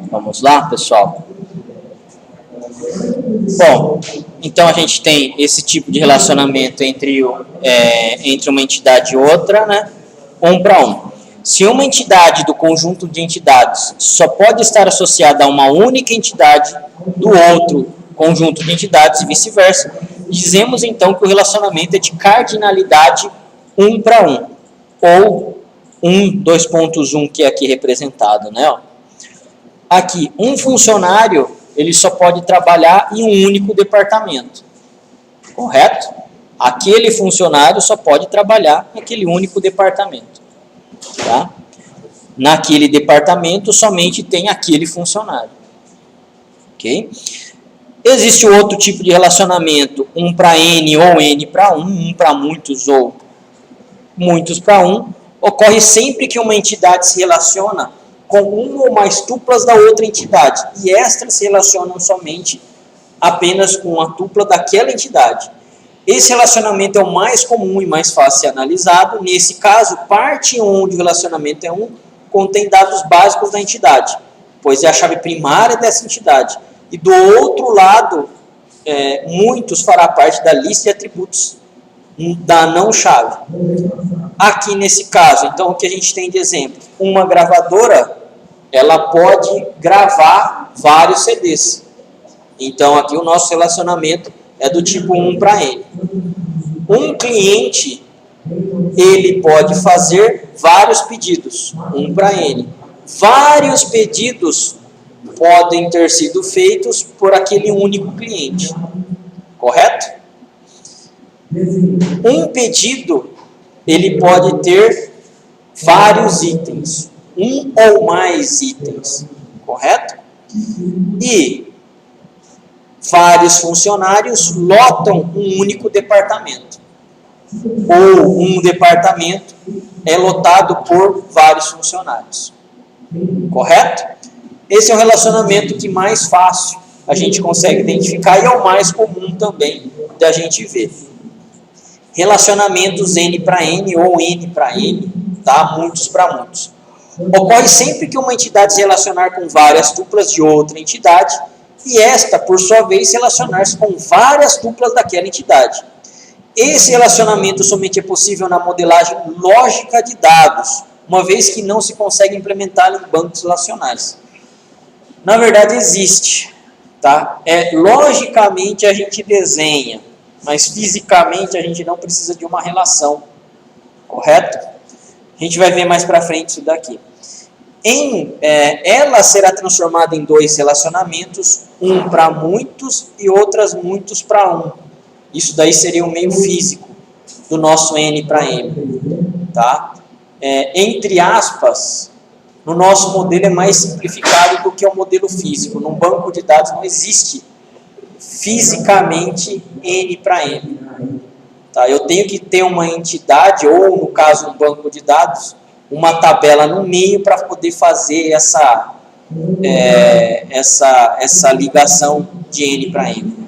Vamos lá, pessoal? Bom, então a gente tem esse tipo de relacionamento entre uma entidade e outra, né? 1 para 1. Se uma entidade do conjunto de entidades só pode estar associada a uma única entidade do outro conjunto de entidades e vice-versa, dizemos então que o relacionamento é de cardinalidade 1 para 1, ou 2.1 que é aqui representado, né? Aqui, um funcionário, ele só pode trabalhar em um único departamento, correto? Aquele funcionário só pode trabalhar naquele único departamento, tá? Naquele departamento somente tem aquele funcionário, ok? Existe outro tipo de relacionamento, 1 para N ou N para 1, 1 para muitos ou muitos para 1, ocorre sempre que uma entidade se relaciona com uma ou mais tuplas da outra entidade, e estas se relacionam somente apenas com a tupla daquela entidade. Esse relacionamento é o mais comum e mais fácil de ser analisado. Nesse caso, parte 1 do relacionamento é 1 contém dados básicos da entidade, pois é a chave primária dessa entidade. E do outro lado, muitos fará parte da lista de atributos da não chave. Aqui nesse caso, então, o que a gente tem de exemplo? Uma gravadora, ela pode gravar vários CDs. Então, aqui o nosso relacionamento é do tipo 1 para N. Um cliente, ele pode fazer vários pedidos, 1 para N. Vários pedidos podem ter sido feitos por aquele único cliente, correto? Um pedido, ele pode ter vários itens, um ou mais itens, correto? E vários funcionários lotam um único departamento, ou um departamento é lotado por vários funcionários, correto? Esse é o relacionamento que mais fácil a gente consegue identificar e é o mais comum também da gente ver. Relacionamentos N para N ou N para N, tá? Muitos para muitos. Ocorre sempre que uma entidade se relacionar com várias tuplas de outra entidade e esta, por sua vez, relacionar-se com várias tuplas daquela entidade. Esse relacionamento somente é possível na modelagem lógica de dados, uma vez que não se consegue implementá-lo em bancos relacionais. Na verdade, existe, tá? Logicamente a gente desenha, mas fisicamente a gente não precisa de uma relação, correto? A gente vai ver mais para frente isso daqui. Ela será transformada em 2 relacionamentos, um para muitos e outras muitos para 1. Isso daí seria o meio físico do nosso N para M, tá? Entre aspas, no nosso modelo é mais simplificado do que o modelo físico. No banco de dados não existe fisicamente N para M. Tá? Eu tenho que ter uma entidade, ou no caso um banco de dados, uma tabela no meio para poder fazer essa ligação de N para M.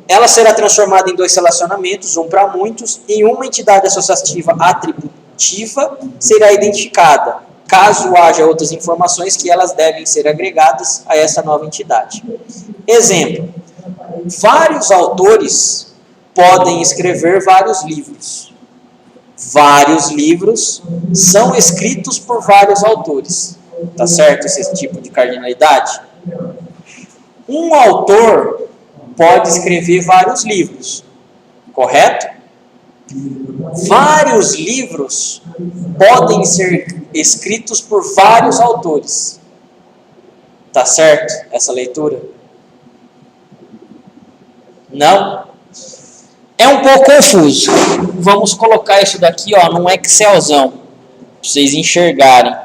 Ela será transformada em 2 relacionamentos, um para muitos, e uma entidade associativa atributiva será identificada, caso haja outras informações que elas devem ser agregadas a essa nova entidade. Exemplo, vários autores podem escrever vários livros. Vários livros são escritos por vários autores. Tá certo esse tipo de cardinalidade? Um autor pode escrever vários livros, correto? Vários livros podem ser escritos por vários autores. Tá certo essa leitura? Não? É um pouco confuso. Vamos colocar isso daqui, ó, num Excelzão, para vocês enxergarem.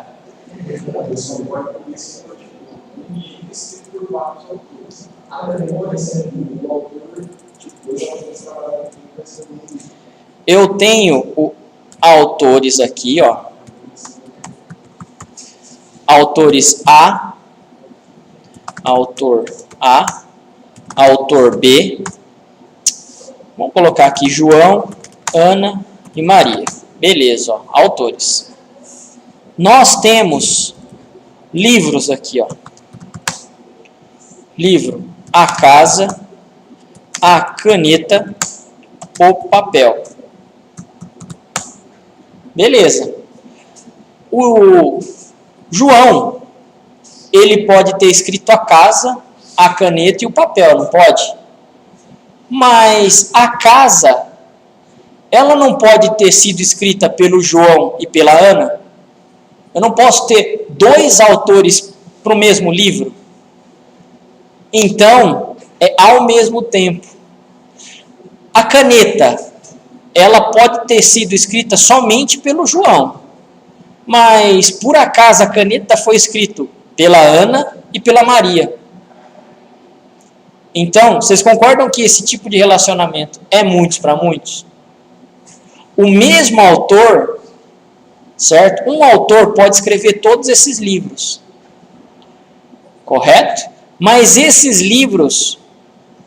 Eu tenho autores aqui, ó. Autores A, autor A, autor B. Vamos colocar aqui João, Ana e Maria. Beleza, ó, autores. Nós temos livros aqui, ó. Livro, a casa, a caneta, o papel. Beleza. O João, ele pode ter escrito a casa, a caneta e o papel, não pode? Mas a casa, ela não pode ter sido escrita pelo João e pela Ana? Eu não posso ter dois autores para o mesmo livro? Então, é ao mesmo tempo. A caneta, ela pode ter sido escrita somente pelo João, mas por acaso a caneta foi escrita pela Ana e pela Maria. Então, vocês concordam que esse tipo de relacionamento é muitos para muitos? O mesmo autor, certo? Um autor pode escrever todos esses livros, correto? Mas esses livros,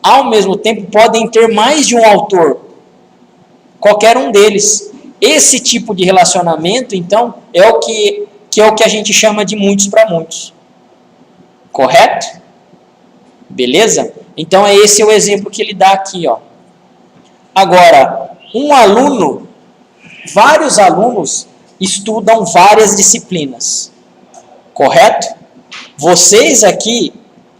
ao mesmo tempo, podem ter mais de um autor, qualquer um deles. Esse tipo de relacionamento, então, é o que a gente chama de muitos para muitos, correto? Beleza? Então, esse é o exemplo que ele dá aqui, ó. Agora, um aluno, vários alunos estudam várias disciplinas, correto? Vocês aqui,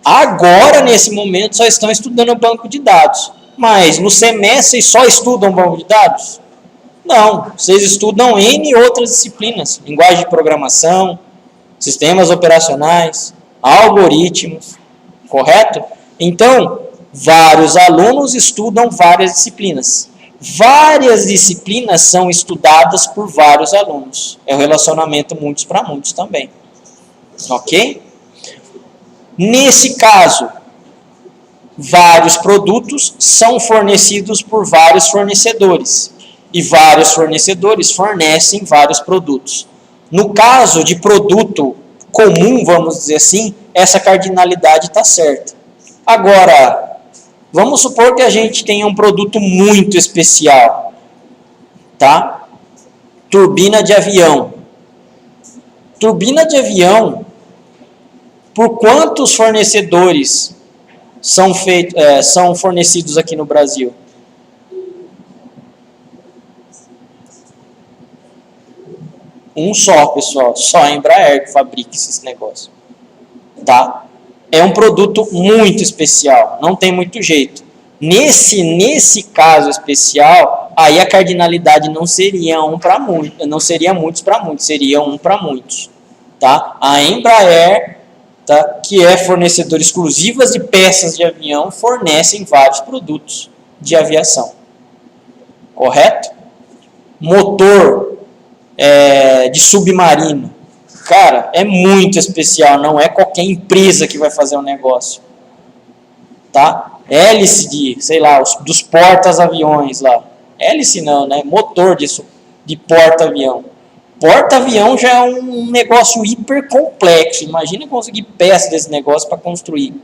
agora, nesse momento, só estão estudando banco de dados. Mas, no semestre, só estudam banco de dados? Não, vocês estudam N outras disciplinas. Linguagem de programação, sistemas operacionais, algoritmos, correto? Então, vários alunos estudam várias disciplinas. Várias disciplinas são estudadas por vários alunos. É o relacionamento muitos para muitos também. Ok? Nesse caso, vários produtos são fornecidos por vários fornecedores. E vários fornecedores fornecem vários produtos. No caso de produto comum, vamos dizer assim, essa cardinalidade está certa. Agora, vamos supor que a gente tenha um produto muito especial, tá? Turbina de avião. Turbina de avião, por quantos fornecedores são fornecidos aqui no Brasil? Um só, pessoal. Só a Embraer que fabrica esses negócios. Tá? É um produto muito especial. Não tem muito jeito. Nesse caso especial, aí a cardinalidade não seria não seria muitos para muitos, seria um para muitos. Tá? A Embraer, tá, que é fornecedora exclusiva de peças de avião, fornecem vários produtos de aviação. Correto? Motor de submarino. Cara, é muito especial, não é qualquer empresa que vai fazer um negócio. Tá? Hélice sei lá, dos porta-aviões lá. Hélice não, né? Motor de porta-avião. Porta-avião já é um negócio hiper complexo. Imagina conseguir peça desse negócio para construir.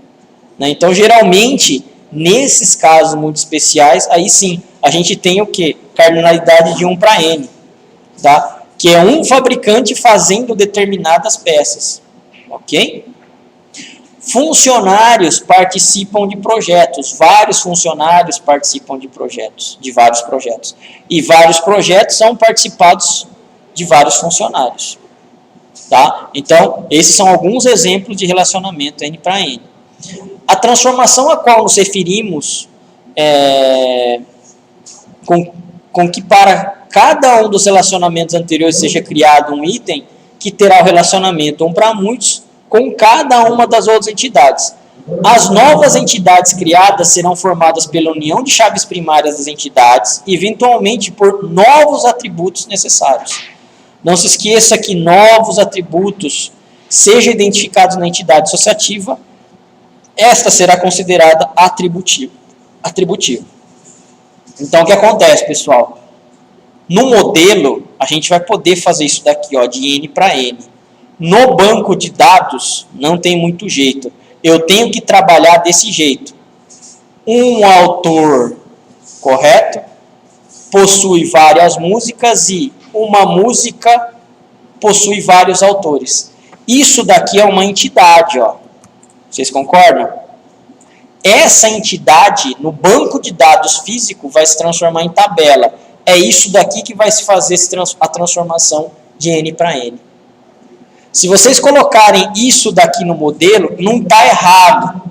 Né? Então, geralmente, nesses casos muito especiais, aí sim, a gente tem o quê? Cardinalidade de 1 para N. Tá? Que é um fabricante fazendo determinadas peças. Ok? Funcionários participam de projetos. Vários funcionários participam de vários projetos. E vários projetos são participados de vários funcionários. Tá? Então, esses são alguns exemplos de relacionamento N para N. A transformação a qual nos referimos com que para cada um dos relacionamentos anteriores seja criado um item que terá o relacionamento 1 para muitos com cada uma das outras entidades. As novas entidades criadas serão formadas pela união de chaves primárias das entidades e, eventualmente, por novos atributos necessários. Não se esqueça que novos atributos sejam identificados na entidade associativa, esta será considerada atributiva. Então, o que acontece, pessoal? No modelo, a gente vai poder fazer isso daqui, ó, de N para N. No banco de dados, não tem muito jeito. Eu tenho que trabalhar desse jeito. Um autor, correto? Possui várias músicas e uma música possui vários autores. Isso daqui é uma entidade, ó. Vocês concordam? Essa entidade, no banco de dados físico, vai se transformar em tabela. É isso daqui que vai se fazer a transformação de N para N. Se vocês colocarem isso daqui no modelo, não está errado.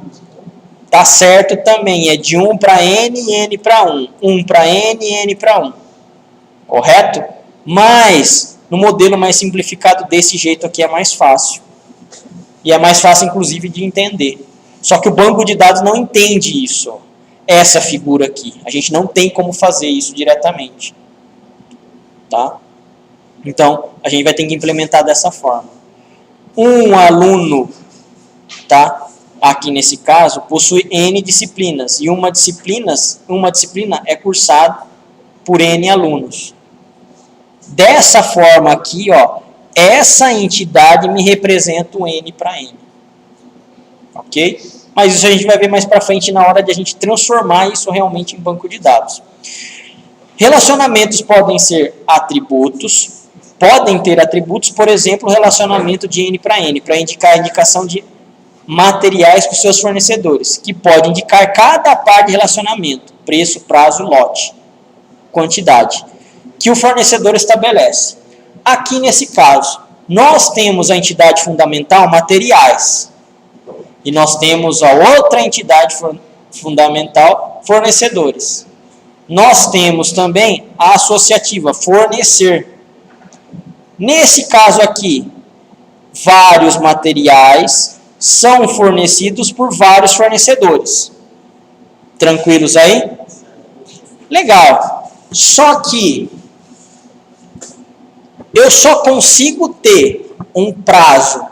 Está certo também. É de 1 para N e N para 1. 1 para N e N para 1. Correto? Mas, no modelo mais simplificado, desse jeito aqui é mais fácil. E é mais fácil, inclusive, de entender. Só que o banco de dados não entende isso. Essa figura aqui. A gente não tem como fazer isso diretamente. Tá? Então, a gente vai ter que implementar dessa forma. Um aluno, tá? Aqui nesse caso, possui N disciplinas. E uma disciplina é cursada por N alunos. Dessa forma aqui, ó, essa entidade me representa o N para N. Ok? Mas isso a gente vai ver mais para frente na hora de a gente transformar isso realmente em banco de dados. Relacionamentos podem ser atributos, podem ter atributos, por exemplo, o relacionamento de N, para indicar a indicação de materiais para os seus fornecedores, que pode indicar cada par de relacionamento, preço, prazo, lote, quantidade, que o fornecedor estabelece. Aqui nesse caso, nós temos a entidade fundamental, materiais, e nós temos a outra entidade fundamental, fornecedores. Nós temos também a associativa, fornecer. Nesse caso aqui, vários materiais são fornecidos por vários fornecedores. Tranquilos aí? Legal. Só que eu só consigo ter um prazo,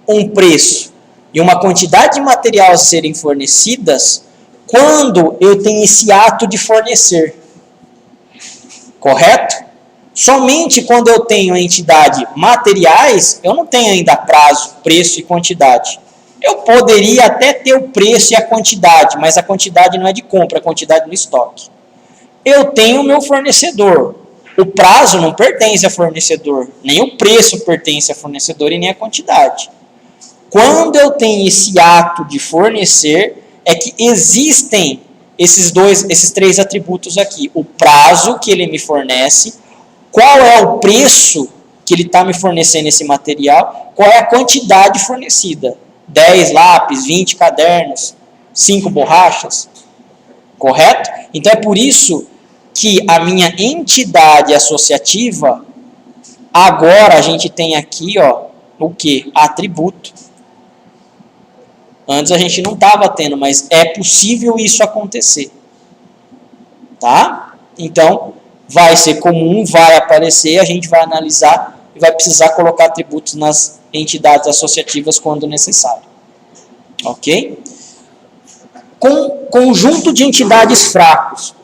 um preço e uma quantidade de material a serem fornecidas quando eu tenho esse ato de fornecer. Correto? Somente quando eu tenho a entidade materiais, eu não tenho ainda prazo, preço e quantidade. Eu poderia até ter o preço e a quantidade, mas a quantidade não é de compra, a quantidade no estoque. Eu tenho o meu fornecedor. O prazo não pertence ao fornecedor, nem o preço pertence ao fornecedor e nem a quantidade. Quando eu tenho esse ato de fornecer, é que existem esses três atributos aqui. O prazo que ele me fornece, qual é o preço que ele está me fornecendo esse material, qual é a quantidade fornecida. 10 lápis, 20 cadernos, 5 borrachas. Correto? Então é por isso que a minha entidade associativa, agora a gente tem aqui, ó, o que? Atributo. Antes a gente não estava tendo, mas é possível isso acontecer. Tá? Então, vai ser comum, vai aparecer, a gente vai analisar e vai precisar colocar atributos nas entidades associativas quando necessário. Ok? Com conjunto de entidades fracos.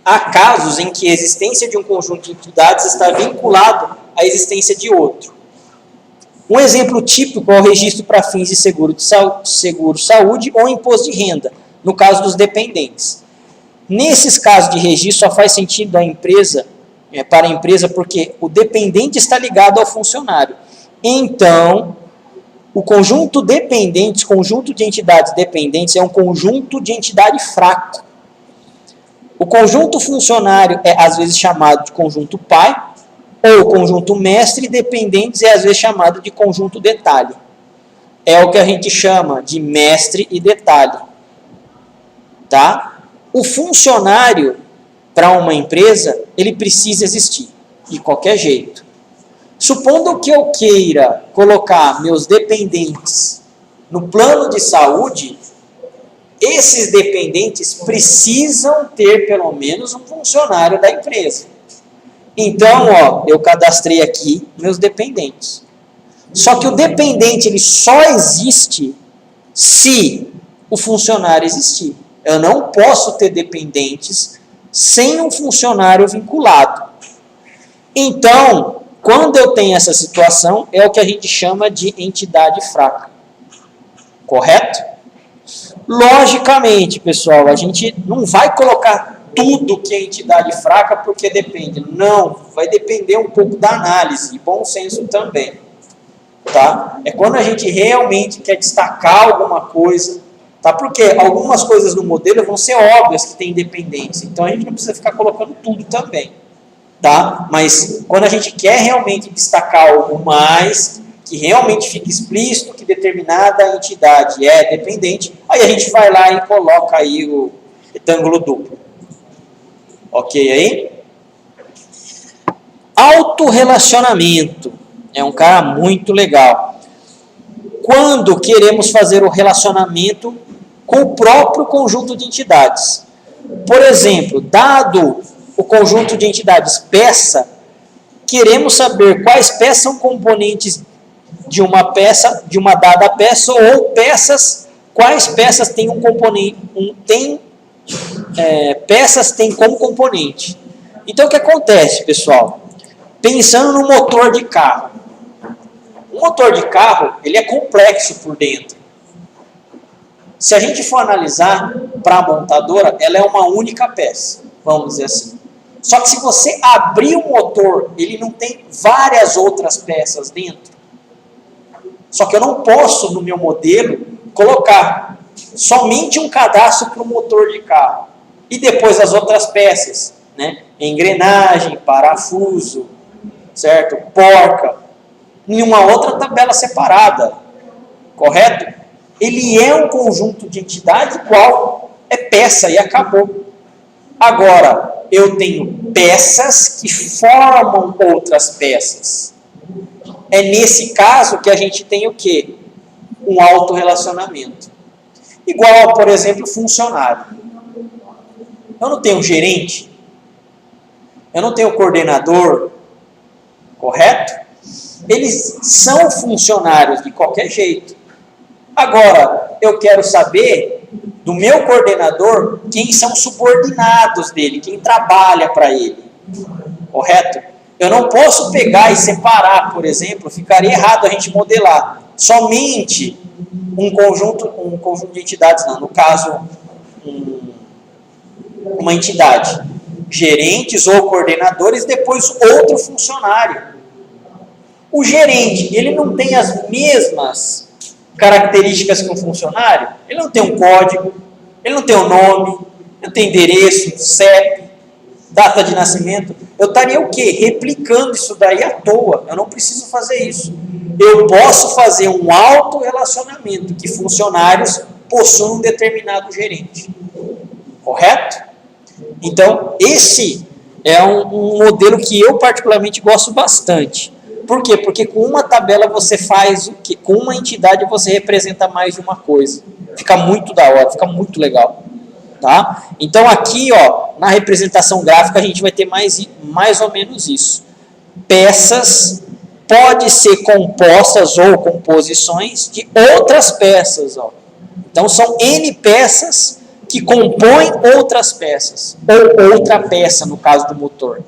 Há casos em que a existência de um conjunto de entidades está vinculado à existência de outro. Um exemplo típico é o registro para fins de seguro-saúde ou imposto de renda, no caso dos dependentes. Nesses casos de registro, só faz sentido para a empresa porque o dependente está ligado ao funcionário. Então, o conjunto de entidades dependentes é um conjunto de entidade fraco. O conjunto funcionário é às vezes chamado de conjunto pai, ou conjunto mestre, e dependentes é às vezes chamado de conjunto detalhe. É o que a gente chama de mestre e detalhe. Tá? O funcionário, para uma empresa, ele precisa existir, de qualquer jeito. Supondo que eu queira colocar meus dependentes no plano de saúde, esses dependentes precisam ter pelo menos um funcionário da empresa. Então, ó, eu cadastrei aqui meus dependentes. Só que o dependente ele só existe se o funcionário existir. Eu não posso ter dependentes sem um funcionário vinculado. Então, quando eu tenho essa situação, é o que a gente chama de entidade fraca. Correto? Logicamente, pessoal, a gente não vai colocar tudo que é entidade fraca porque depende. Não, vai depender um pouco da análise e bom senso também. Tá? É quando a gente realmente quer destacar alguma coisa, tá? Porque algumas coisas no modelo vão ser óbvias que tem independência, então a gente não precisa ficar colocando tudo também. Tá? Mas quando a gente quer realmente destacar algo mais, que realmente fique explícito que determinada entidade é dependente, aí a gente vai lá e coloca aí o retângulo duplo. Ok aí? Autorrelacionamento. É um cara muito legal. Quando queremos fazer o relacionamento com o próprio conjunto de entidades. Por exemplo, dado o conjunto de entidades peça, queremos saber quais peças são componentes de uma peça, de uma dada peça, ou peças, quais peças têm um componente, peças têm como componente. Então o que acontece, pessoal? Pensando no motor de carro. O motor de carro, ele é complexo por dentro. Se a gente for analisar para a montadora, ela é uma única peça, vamos dizer assim. Só que se você abrir o motor, ele não tem várias outras peças dentro. Só que eu não posso, no meu modelo, colocar somente um cadastro para o motor de carro. E depois as outras peças, né? Engrenagem, parafuso, certo? Porca. Em uma outra tabela separada, correto? Ele é um conjunto de entidades igual, é peça e acabou. Agora, eu tenho peças que formam outras peças. É nesse caso que a gente tem o quê? Um autorrelacionamento. Igual, por exemplo, funcionário. Eu não tenho gerente, eu não tenho coordenador, correto? Eles são funcionários de qualquer jeito. Agora, eu quero saber do meu coordenador quem são os subordinados dele, quem trabalha para ele. Correto? Eu não posso pegar e separar, por exemplo, ficaria errado a gente modelar somente um conjunto de entidades, não. No caso, uma entidade, gerentes ou coordenadores, depois outro funcionário. O gerente, ele não tem as mesmas características que um funcionário? Ele não tem um código, ele não tem um nome, ele não tem endereço, CEP, data de nascimento. Eu estaria o quê? Replicando isso daí à toa. Eu não preciso fazer isso. Eu posso fazer um autorrelacionamento que funcionários possuem um determinado gerente. Correto? Então, esse é um modelo que eu particularmente gosto bastante. Por quê? Porque com uma tabela você faz o quê? Com uma entidade você representa mais de uma coisa. Fica muito da hora, fica muito legal. Tá? Então aqui, ó, na representação gráfica a gente vai ter mais ou menos isso. Peças pode ser compostas ou composições de outras peças. Ó. Então são N peças que compõem outras peças, ou outra peça no caso do motor.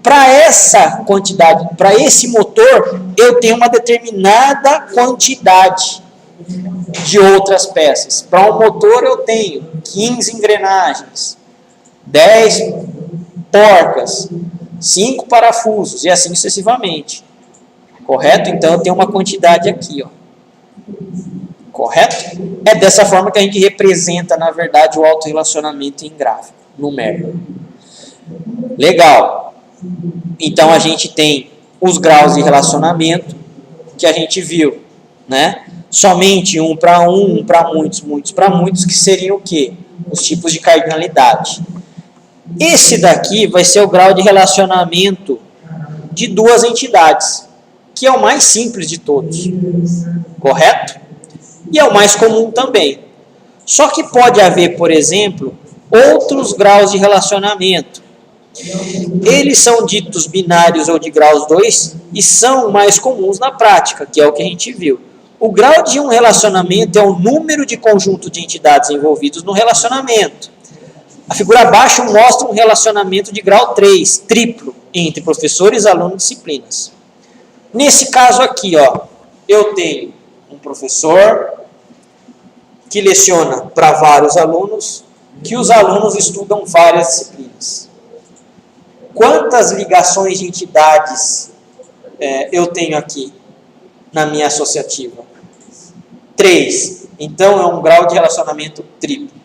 Para essa quantidade, para esse motor, eu tenho uma determinada quantidade de outras peças. Para um motor eu tenho 15 engrenagens, 10 porcas, 5 parafusos e assim sucessivamente. Correto? Então eu tenho uma quantidade aqui, ó. Correto? É dessa forma que a gente representa, na verdade, o autorrelacionamento em gráfico, numérico. Legal. Então a gente tem os graus de relacionamento que a gente viu, né? Somente um para muitos, muitos para muitos, que seriam o quê? Os tipos de cardinalidade. Esse daqui vai ser o grau de relacionamento de duas entidades, que é o mais simples de todos, correto? E é o mais comum também. Só que pode haver, por exemplo, outros graus de relacionamento. Eles são ditos binários ou de graus 2 e são mais comuns na prática, que é o que a gente viu. O grau de um relacionamento é o número de conjunto de entidades envolvidos no relacionamento. A figura abaixo mostra um relacionamento de grau 3, triplo, entre professores, alunos e disciplinas. Nesse caso aqui, ó, eu tenho um professor que leciona para vários alunos, que os alunos estudam várias disciplinas. Quantas ligações de entidades eu tenho aqui na minha associativa? 3. Então, é um grau de relacionamento triplo.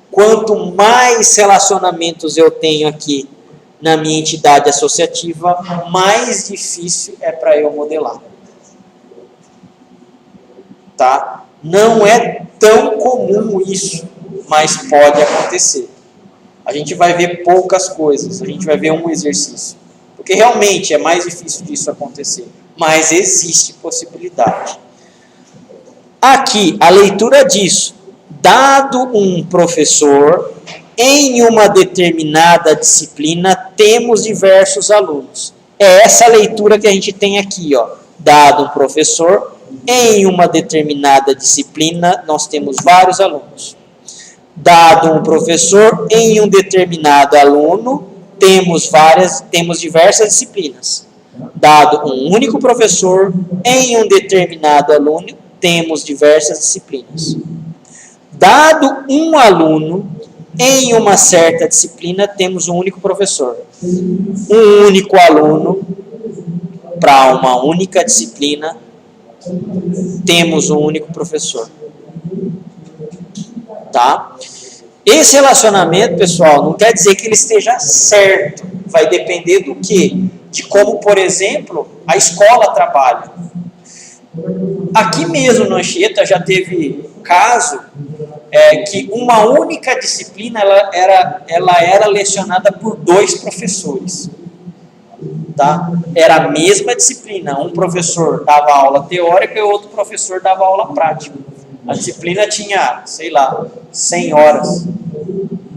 Quanto mais relacionamentos eu tenho aqui na minha entidade associativa, mais difícil é para eu modelar. Tá? Não é tão comum isso, mas pode acontecer. A gente vai ver poucas coisas, a gente vai ver um exercício. Porque realmente é mais difícil disso acontecer, mas existe possibilidade. Aqui, a leitura disso. Dado um professor, em uma determinada disciplina, temos diversos alunos. É essa leitura que a gente tem aqui, ó. Dado um professor, em uma determinada disciplina, nós temos vários alunos. Dado um professor, em um determinado aluno, temos diversas disciplinas. Dado um único professor, em um determinado aluno, temos diversas disciplinas. Dado um aluno, em uma certa disciplina, temos um único professor. Um único aluno, para uma única disciplina, temos um único professor. Tá? Esse relacionamento, pessoal, não quer dizer que ele esteja certo. Vai depender do quê? De como, por exemplo, a escola trabalha. Aqui mesmo no Anchieta já teve caso que uma única disciplina ela era lecionada por 2 professores. Tá? Era a mesma disciplina. Um professor dava aula teórica e outro professor dava aula prática. A disciplina tinha, sei lá, 100 horas.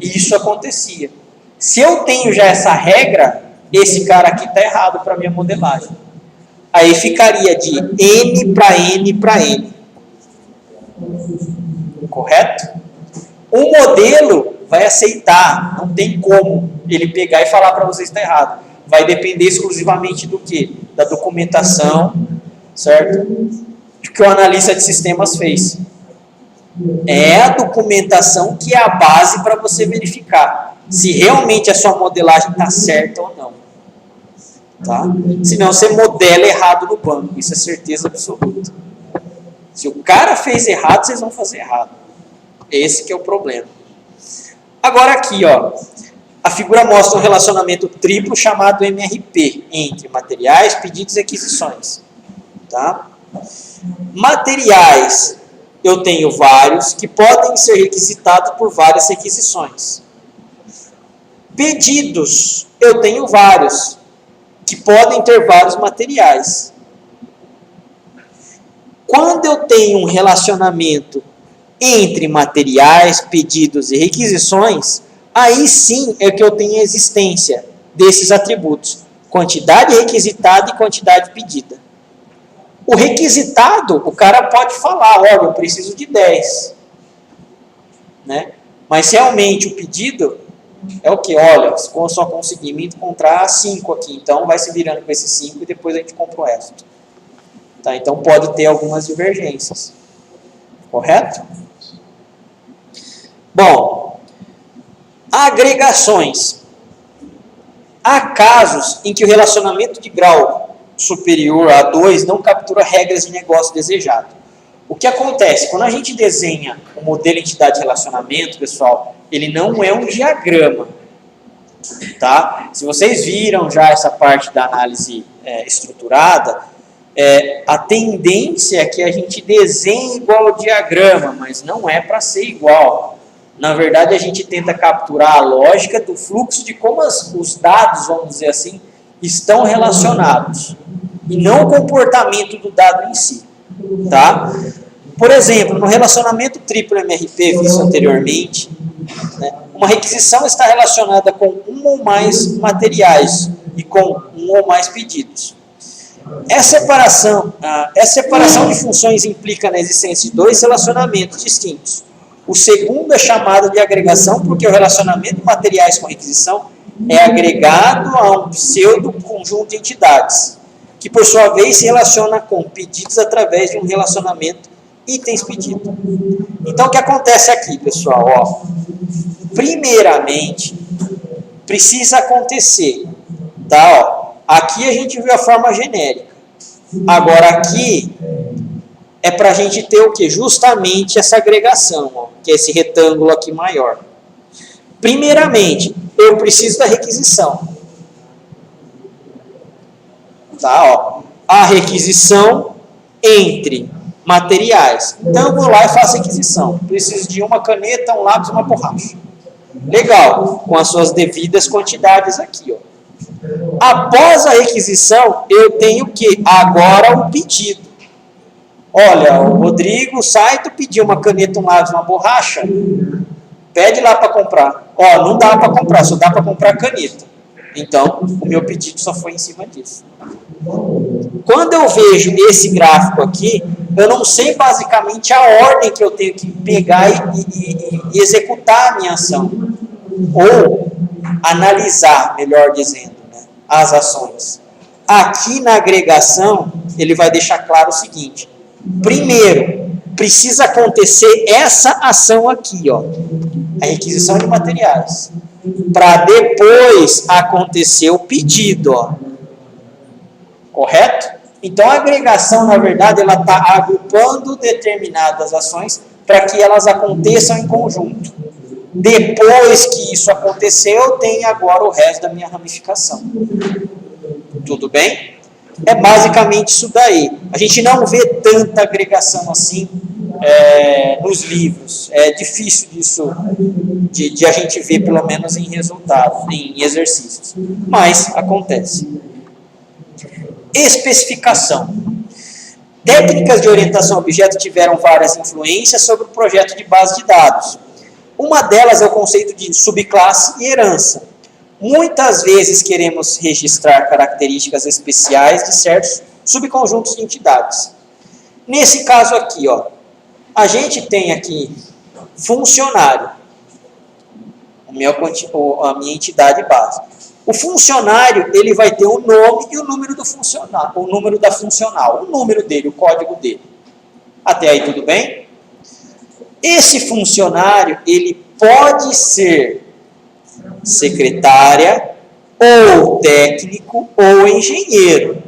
E isso acontecia. Se eu tenho já essa regra, esse cara aqui está errado para a minha modelagem. Aí ficaria de N para N para N. Correto? O modelo vai aceitar, não tem como ele pegar e falar para vocês que está errado. Vai depender exclusivamente do quê? Da documentação, certo? Do que o analista de sistemas fez. É a documentação que é a base para você verificar se realmente a sua modelagem está certa ou não. Tá? Senão você modela errado no banco, isso é certeza absoluta. Se o cara fez errado, vocês vão fazer errado. Esse que é o problema. Agora aqui, ó, a figura mostra um relacionamento triplo chamado MRP, entre materiais, pedidos e aquisições. Tá? Materiais, eu tenho vários que podem ser requisitados por várias requisições. Pedidos, eu tenho vários que podem ter vários materiais. Quando eu tenho um relacionamento entre materiais, pedidos e requisições, aí sim é que eu tenho a existência desses atributos: quantidade requisitada e quantidade pedida. O requisitado, o cara pode falar, olha, eu preciso de 10. Né? Mas realmente o pedido é o que? Olha, só conseguimos encontrar 5 aqui, então vai se virando com esses 5 e depois a gente compra o resto. Tá? Então pode ter algumas divergências. Correto? Bom, agregações. Há casos em que o relacionamento de grau superior a 2 não captura regras de negócio desejado. O que acontece? Quando a gente desenha o modelo entidade-relacionamento, pessoal, ele não é um diagrama. Tá? Se vocês viram já essa parte da análise estruturada, a tendência é que a gente desenhe igual ao diagrama, mas não é para ser igual. Na verdade, a gente tenta capturar a lógica do fluxo de como os dados, vamos dizer assim, estão relacionados, e não o comportamento do dado em si. Tá? Por exemplo, no relacionamento triplo MRP visto anteriormente, né, uma requisição está relacionada com um ou mais materiais e com um ou mais pedidos. Essa separação de funções implica na existência de 2 relacionamentos distintos. O segundo é chamado de agregação porque o relacionamento de materiais com requisição é agregado a um pseudo conjunto de entidades, que por sua vez se relaciona com pedidos através de um relacionamento itens pedidos. Então, o que acontece aqui, pessoal? Ó, primeiramente, precisa acontecer, tá? Ó, aqui a gente viu a forma genérica. Agora, aqui é para a gente ter o quê? Justamente essa agregação, ó, que é esse retângulo aqui maior. Primeiramente, eu preciso da requisição. Tá, ó. A requisição entre materiais. Então, eu vou lá e faço a requisição. Preciso de uma caneta, um lápis e uma borracha. Legal, com as suas devidas quantidades aqui, ó. Após a requisição, eu tenho que agora o pedido. Olha, o Rodrigo Saito pediu uma caneta, um lápis, uma borracha. Pede lá para comprar. Ó, não dá para comprar, só dá para comprar caneta. Então, o meu pedido só foi em cima disso. Quando eu vejo esse gráfico aqui, eu não sei basicamente a ordem que eu tenho que pegar e executar a minha ação. Ou analisar, melhor dizendo, né, as ações. Aqui na agregação, ele vai deixar claro o seguinte. Primeiro, precisa acontecer essa ação aqui, ó, a requisição de materiais, para depois acontecer o pedido, ó. Correto? Então, a agregação, na verdade, ela está agrupando determinadas ações para que elas aconteçam em conjunto. Depois que isso aconteceu, eu tenho agora o resto da minha ramificação. Tudo bem? É basicamente isso daí. A gente não vê tanta agregação assim nos livros. É difícil disso de a gente ver, pelo menos em resultados, em exercícios. Mas acontece. Especificação. Técnicas de orientação a objeto tiveram várias influências sobre o projeto de base de dados. Uma delas é o conceito de subclasse e herança. Muitas vezes queremos registrar características especiais de certos subconjuntos de entidades. Nesse caso aqui, ó, a gente tem aqui funcionário, a minha entidade base. O funcionário, ele vai ter o nome e o número do funcionário, o número da funcional, o número dele, o código dele. Até aí tudo bem? Esse funcionário, ele pode ser secretária, ou técnico, ou engenheiro.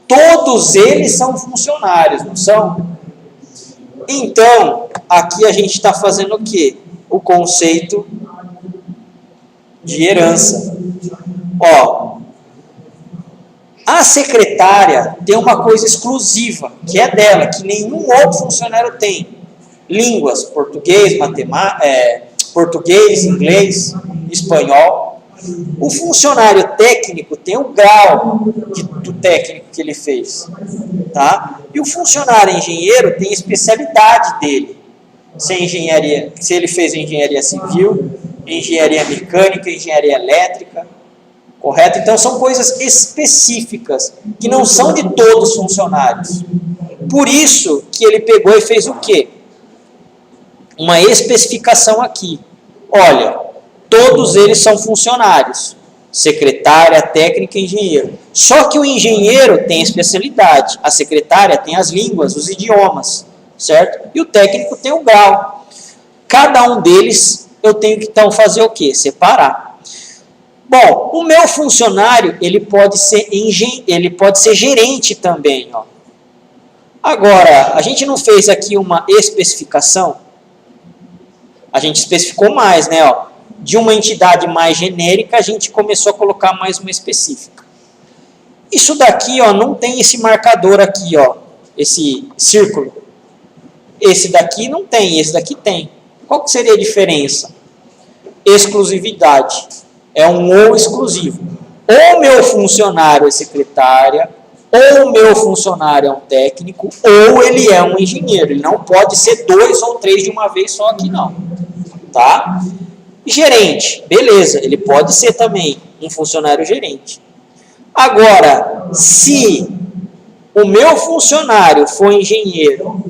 Todos eles são funcionários, não são? Então, aqui a gente está fazendo o quê? O conceito de herança. Ó, a secretária tem uma coisa exclusiva, que é dela, que nenhum outro funcionário tem. Línguas, português, português, inglês, espanhol. O funcionário técnico tem o grau do técnico que ele fez, tá? E o funcionário engenheiro tem a especialidade dele. Se ele fez engenharia civil, engenharia mecânica, engenharia elétrica, correto? Então são coisas específicas que não são de todos os funcionários. Por isso que ele pegou e fez o quê? Uma especificação aqui. Olha, todos eles são funcionários. Secretária, técnica e engenheiro. Só que o engenheiro tem especialidade. A secretária tem as línguas, os idiomas, certo? E o técnico tem o grau. Cada um deles eu tenho que então fazer o quê? Separar. Bom, o meu funcionário, ele pode ser gerente também, ó. Agora, a gente não fez aqui uma especificação? A gente especificou mais, né? Ó. De uma entidade mais genérica, a gente começou a colocar mais uma específica. Isso daqui, ó, não tem esse marcador aqui, ó, esse círculo. Esse daqui não tem, esse daqui tem. Qual que seria a diferença? Exclusividade. É um ou exclusivo. Ou meu funcionário é secretária, ou meu funcionário é um técnico, ou ele é um engenheiro. Ele não pode ser 2 ou 3 de uma vez só aqui, não. Tá? Gerente, beleza, ele pode ser também um funcionário gerente. Agora, se o meu funcionário for engenheiro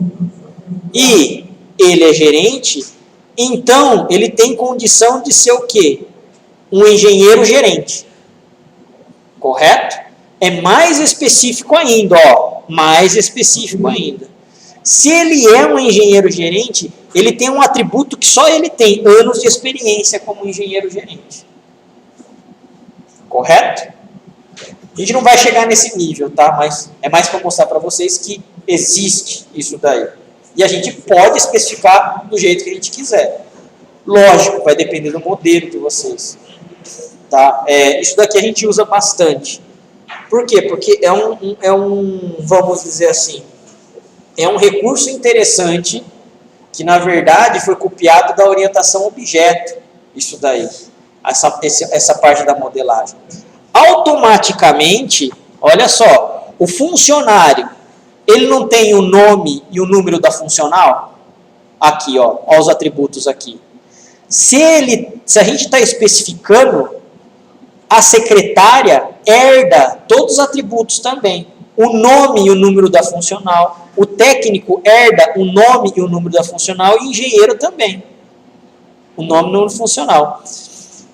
e ele é gerente, então ele tem condição de ser o quê? Um engenheiro gerente. Correto? É mais específico ainda, ó, mais específico ainda. Se ele é um engenheiro gerente, ele tem um atributo que só ele tem, anos de experiência como engenheiro gerente. Correto? A gente não vai chegar nesse nível, tá? Mas é mais para mostrar para vocês que existe isso daí. E a gente pode especificar do jeito que a gente quiser. Lógico, vai depender do modelo de vocês. Tá? Isso daqui a gente usa bastante. Por quê? Porque vamos dizer assim, é um recurso interessante que, na verdade, foi copiado da orientação objeto. Isso daí. Essa parte da modelagem. Automaticamente, olha só, o funcionário, ele não tem o nome e o número da funcional? Aqui, ó os atributos aqui. Se a gente está especificando, a secretária herda todos os atributos também. O nome e o número da funcional. O técnico herda o nome e o número da funcional, e o engenheiro também. O nome e o número funcional.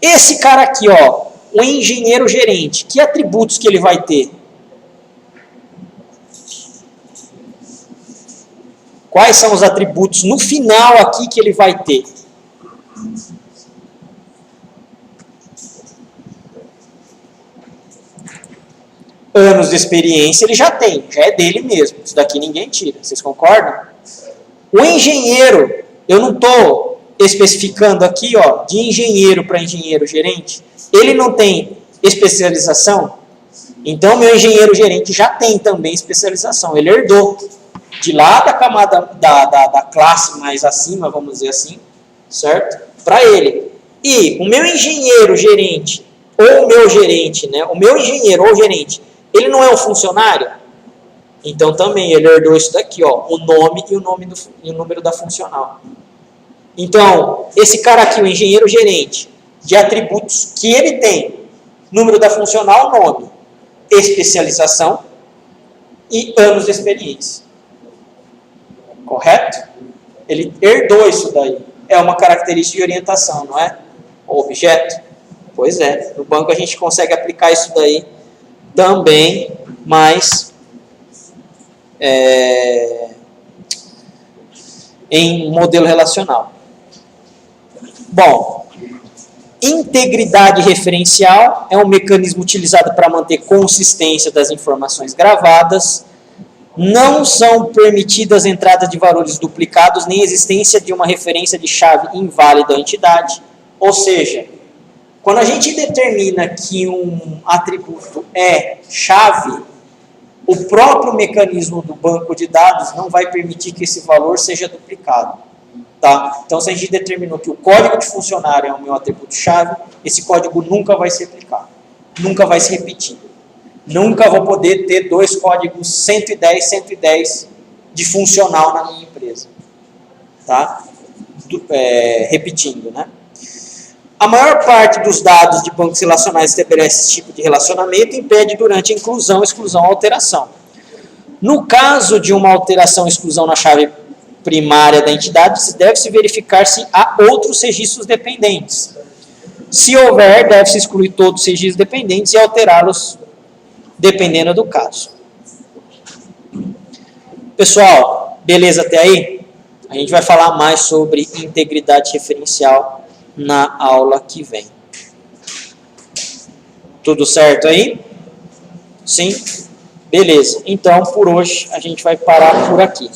Esse cara aqui, ó, o engenheiro gerente, que atributos que ele vai ter? Quais são os atributos no final aqui que ele vai ter? Anos de experiência ele já tem, já é dele mesmo. Isso daqui ninguém tira. Vocês concordam? O engenheiro, eu não estou especificando aqui, ó, de engenheiro para engenheiro gerente. Ele não tem especialização? Então, meu engenheiro gerente já tem também especialização. Ele herdou de lá da camada da classe mais acima, vamos dizer assim, certo? Para ele. E o meu engenheiro gerente, ou o meu gerente, né? O meu engenheiro ou gerente, ele não é um funcionário? Então também ele herdou isso daqui, ó, o nome e o número da funcional. Então, esse cara aqui, o engenheiro gerente, de atributos que ele tem, número da funcional, nome, especialização e anos de experiência. Correto? Ele herdou isso daí. É uma característica de orientação, não é? O objeto? Pois é. No banco a gente consegue aplicar isso daí também, mas em modelo relacional. Bom, integridade referencial é um mecanismo utilizado para manter consistência das informações gravadas. Não são permitidas entradas de valores duplicados, nem existência de uma referência de chave inválida à entidade. Ou seja, quando a gente determina que um atributo é chave, o próprio mecanismo do banco de dados não vai permitir que esse valor seja duplicado. Tá? Então, se a gente determinou que o código de funcionário é o meu atributo chave, esse código nunca vai ser aplicado, nunca vai se repetir. Nunca vou poder ter dois códigos 110, 110 de funcional na minha empresa. Tá? Repetindo, né? A maior parte dos dados de bancos relacionais estabelece esse tipo de relacionamento e impede durante a inclusão, exclusão ou alteração. No caso de uma alteração ou exclusão na chave primária da entidade, deve-se verificar se há outros registros dependentes. Se houver, deve-se excluir todos os registros dependentes e alterá-los dependendo do caso. Pessoal, beleza até aí? A gente vai falar mais sobre integridade referencial na aula que vem. Tudo certo aí? Sim? Beleza. Então, por hoje, a gente vai parar por aqui.